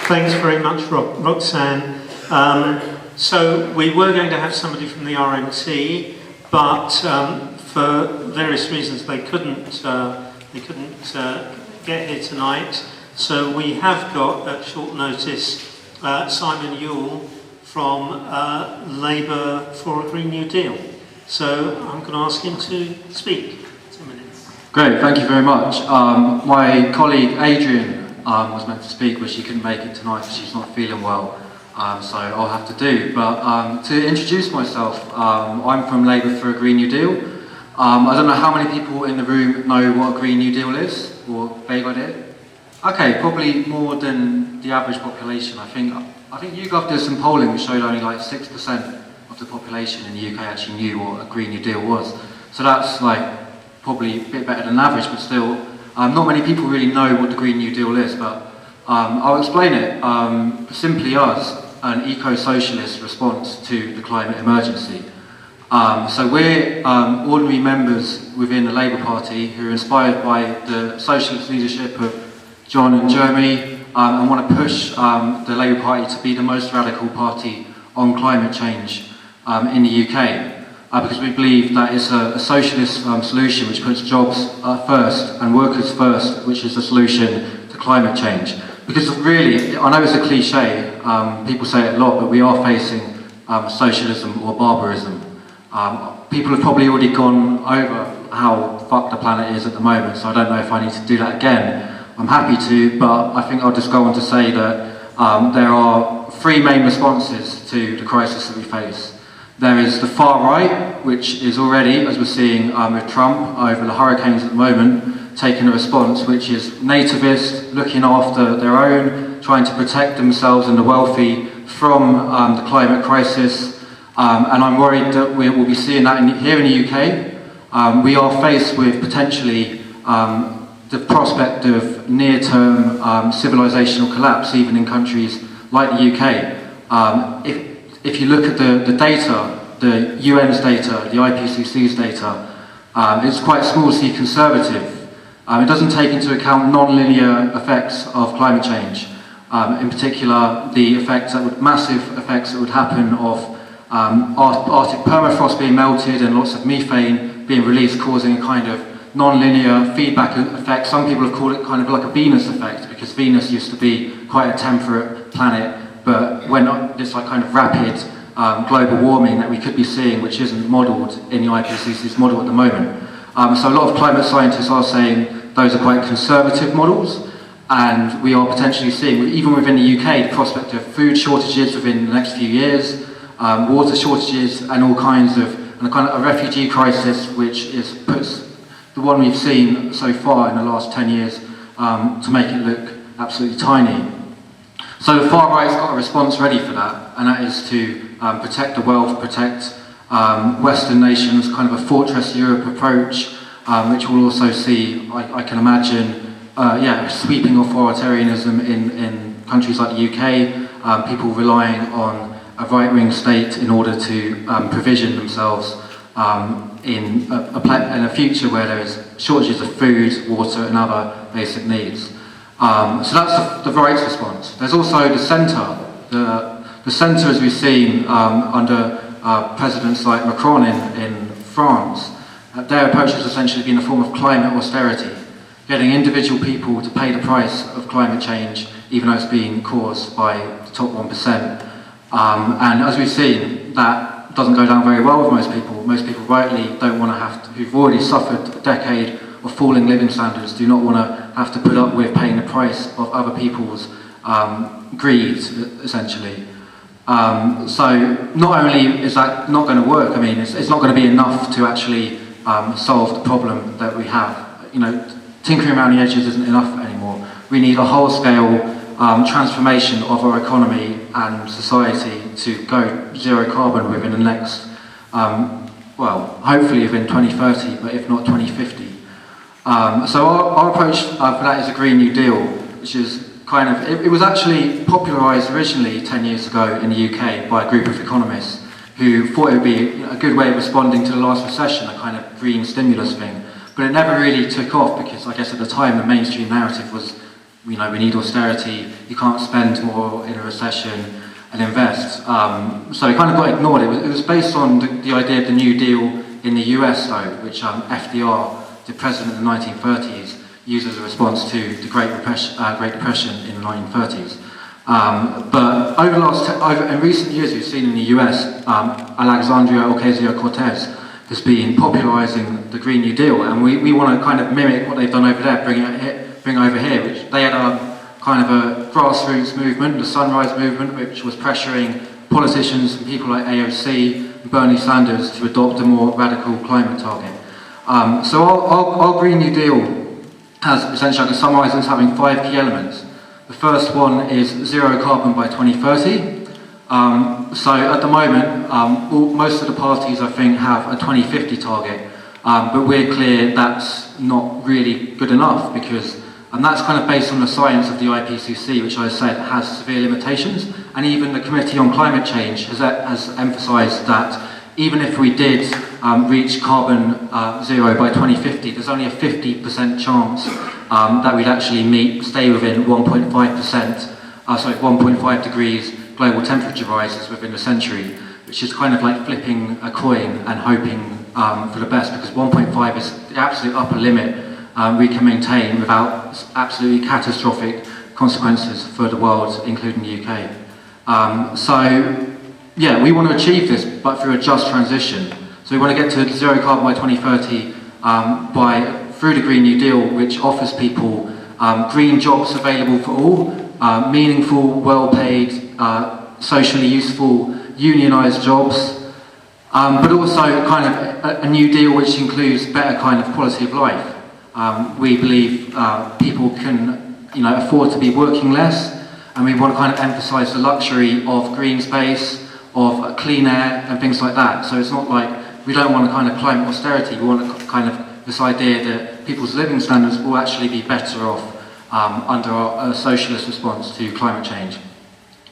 Thanks very much, Roxanne. So we were going to have somebody from the RMT, but for various reasons they couldn't get here tonight. So we have got, at short notice, Simon Youel from Labour for a Green New Deal. So I'm going to ask him to speak. 2 minutes. Great, thank you very much. My colleague Adrian was meant to speak, but she couldn't make it tonight because she's not feeling well. So I'll have to do. But to introduce myself, I'm from Labour for a Green New Deal. I don't know how many people in the room know what a Green New Deal is, or vague idea? Okay, probably more than the average population. I think YouGov did some polling which showed only like 6% of the population in the UK actually knew what a Green New Deal was. So that's like probably a bit better than average, but still, not many people really know what the Green New Deal is, but I'll explain it. Simply as an eco-socialist response to the climate emergency. So we're ordinary members within the Labour Party who are inspired by the socialist leadership of John and Jeremy and want to push the Labour Party to be the most radical party on climate change in the UK. Because we believe that it's a socialist solution which puts jobs first and workers first, which is the solution to climate change. Because really, I know it's a cliche, people say it a lot, but we are facing socialism or barbarism. People have probably already gone over how fucked the planet is at the moment, so I don't know if I need to do that again. I'm happy to, but I think I'll just go on to say that there are three main responses to the crisis that we face. There is the far right, which is already, as we're seeing with Trump over the hurricanes at the moment, taking a response which is nativist, looking after their own, trying to protect themselves and the wealthy from the climate crisis. And I'm worried that we will be seeing that here in the UK. We are faced with potentially the prospect of near-term civilizational collapse, even in countries like the UK. If you look at the data, the UN's data, the IPCC's data, it's quite small C conservative. It doesn't take into account non-linear effects of climate change. In particular, the massive effects that would happen of Arctic permafrost being melted and lots of methane being released, causing a kind of non-linear feedback effect. Some people have called it kind of like a Venus effect, because Venus used to be quite a temperate planet, but when this like kind of rapid global warming that we could be seeing, which isn't modelled in the IPCC's model at the moment. So a lot of climate scientists are saying those are quite conservative models, and we are potentially seeing, even within the UK, the prospect of food shortages within the next few years, water shortages, and all kinds of, and a kind of a refugee crisis, which puts the one we've seen so far in the last 10 years to make it look absolutely tiny. So the far right's got a response ready for that, and that is to protect the wealth, protect Western nations, kind of a fortress Europe approach, which will also see, I can imagine, sweeping authoritarianism in countries like the UK, people relying on a right-wing state in order to provision themselves in a future where there is shortages of food, water and other basic needs. So that's the right's response. There's also the centre. The centre, as we've seen under presidents like Macron in France, their approach has essentially been a form of climate austerity, getting individual people to pay the price of climate change, even though it's being caused by the top 1%. And as we've seen, that doesn't go down very well with most people. Most people rightly don't want to who've already suffered a decade of falling living standards, do not want to have to put up with paying the price of other people's greed, essentially. So not only is that not going to work, I mean, it's not going to be enough to actually solve the problem that we have. You know, tinkering around the edges isn't enough anymore. We need a whole-scale transformation of our economy and society to go zero carbon within the next, hopefully within 2030, but if not 2050. So our approach for that is a Green New Deal, which is kind of, it was actually popularised originally 10 years ago in the UK by a group of economists who thought it would be a good way of responding to the last recession, a kind of green stimulus thing. But it never really took off because I guess at the time the mainstream narrative was we need austerity, you can't spend more in a recession and invest. So it kind of got ignored. It was based on the idea of the New Deal in the US though, which FDR, the president in the 1930s, used as a response to the Great Depression in the 1930s. But in recent years, we've seen in the US, Alexandria Ocasio-Cortez has been popularising the Green New Deal, and we want to kind of mimic what they've done over there, bring it over here. Which they had kind of a grassroots movement, the Sunrise Movement, which was pressuring politicians and people like AOC and Bernie Sanders to adopt a more radical climate target. So our Green New Deal has essentially, I can summarise it as having 5 key elements. The first one is zero carbon by 2030. So at the moment, most of the parties, I think, have a 2050 target, but we're clear that's not really good enough because, and that's kind of based on the science of the IPCC, which I said has severe limitations, and even the Committee on Climate Change has emphasised that even if we did reach carbon zero by 2050, there's only a 50% chance that we'd actually stay within 1.5 degrees global temperature rises within a century, which is kind of like flipping a coin and hoping for the best, because 1.5 is the absolute upper limit we can maintain without absolutely catastrophic consequences for the world, including the UK. So, yeah, we want to achieve this, but through a just transition. So we want to get to zero carbon by 2030 through the Green New Deal, which offers people green jobs available for all, meaningful, well-paid, socially useful, unionised jobs, but also kind of a new deal which includes better kind of quality of life. We believe people can, afford to be working less, and we want to kind of emphasise the luxury of green space, of clean air, and things like that. So it's not like we don't want a kind of climate austerity. We want a kind of this idea that people's living standards will actually be better off under our socialist response to climate change.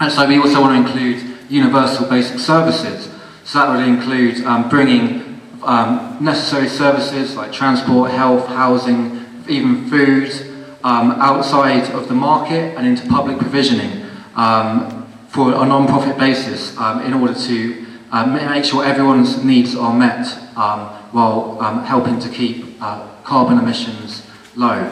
And so we also want to include universal basic services. So that would include bringing necessary services like transport, health, housing, even food, outside of the market and into public provisioning for a non-profit basis in order to make sure everyone's needs are met while helping to keep carbon emissions low.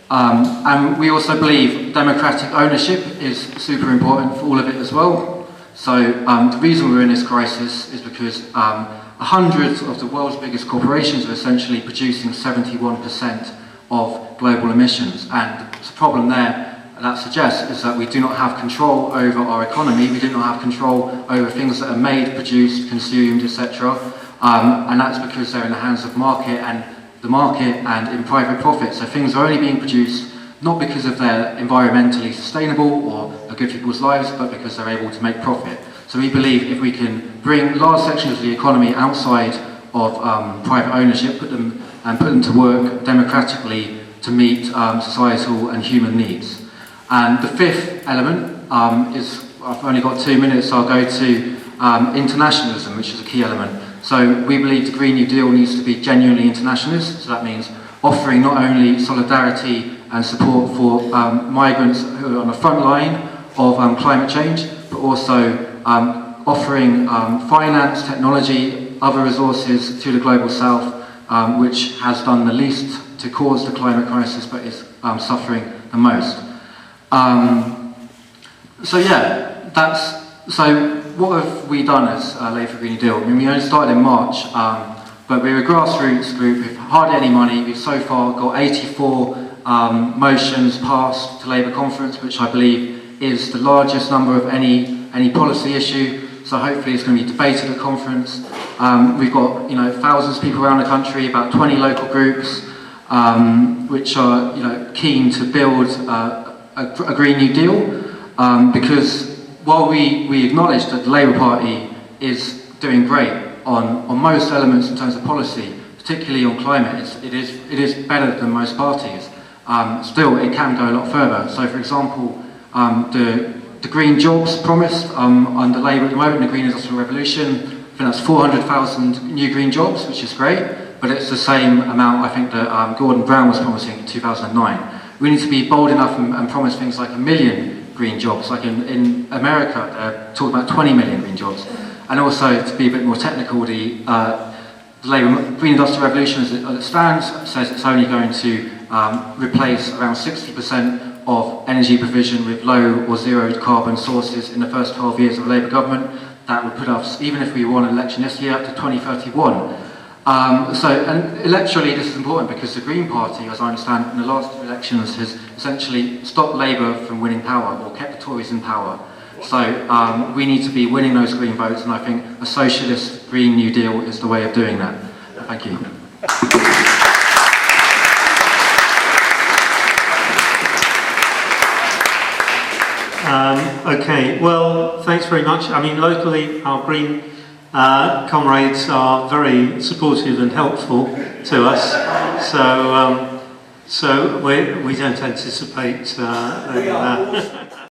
And we also believe democratic ownership is super important for all of it as well. So the reason we're in this crisis is because hundreds of the world's biggest corporations are essentially producing 71% of global emissions. And the problem there that suggests is that we do not have control over our economy, we do not have control over things that are made, produced, consumed, etc. And that's because they're in the hands of the market and in private profit. So things are only being produced not because of they're environmentally sustainable or are good for people's lives, but because they're able to make profit. So we believe if we can bring large sections of the economy outside of private ownership, put them to work democratically to meet societal and human needs. And the fifth element is, I've only got 2 minutes, so I'll go to internationalism, which is a key element. So we believe the Green New Deal needs to be genuinely internationalist, so that means offering not only solidarity and support for migrants who are on the front line of climate change, but also offering finance, technology, other resources to the global south, which has done the least to cause the climate crisis, but is suffering the most. So what have we done as Labour Green New Deal? I mean, we only started in March, but we're a grassroots group with hardly any money. We've so far got 84 motions passed to Labour conference, which I believe is the largest number of any policy issue. So hopefully it's going to be debated at conference. We've got thousands of people around the country, about 20 local groups, which are keen to build a Green New Deal, because while we acknowledge that the Labour Party is doing great on most elements in terms of policy, particularly on climate, it is better than most parties. Still, it can go a lot further. So, for example, the green jobs promised under Labour at the moment, the Green Industrial Revolution, I think that's 400,000 new green jobs, which is great, but it's the same amount I think that Gordon Brown was promising in 2009, We need to be bold enough and promise things like 1 million green jobs. Like in America, they're talking about 20 million green jobs. And also, to be a bit more technical, the Labour Green Industrial Revolution, as it stands, says it's only going to replace around 60% of energy provision with low or zero carbon sources in the first 12 years of a Labour government. That would put us, even if we won an election this year, up to 2031. And electorally this is important because the Green Party, as I understand, in the last elections has essentially stopped Labour from winning power or kept the Tories in power. So we need to be winning those Green votes, and I think a socialist Green New Deal is the way of doing that. Thank you. Okay, well, thanks very much. I mean, locally, our Green comrades are very supportive and helpful to us, so we don't anticipate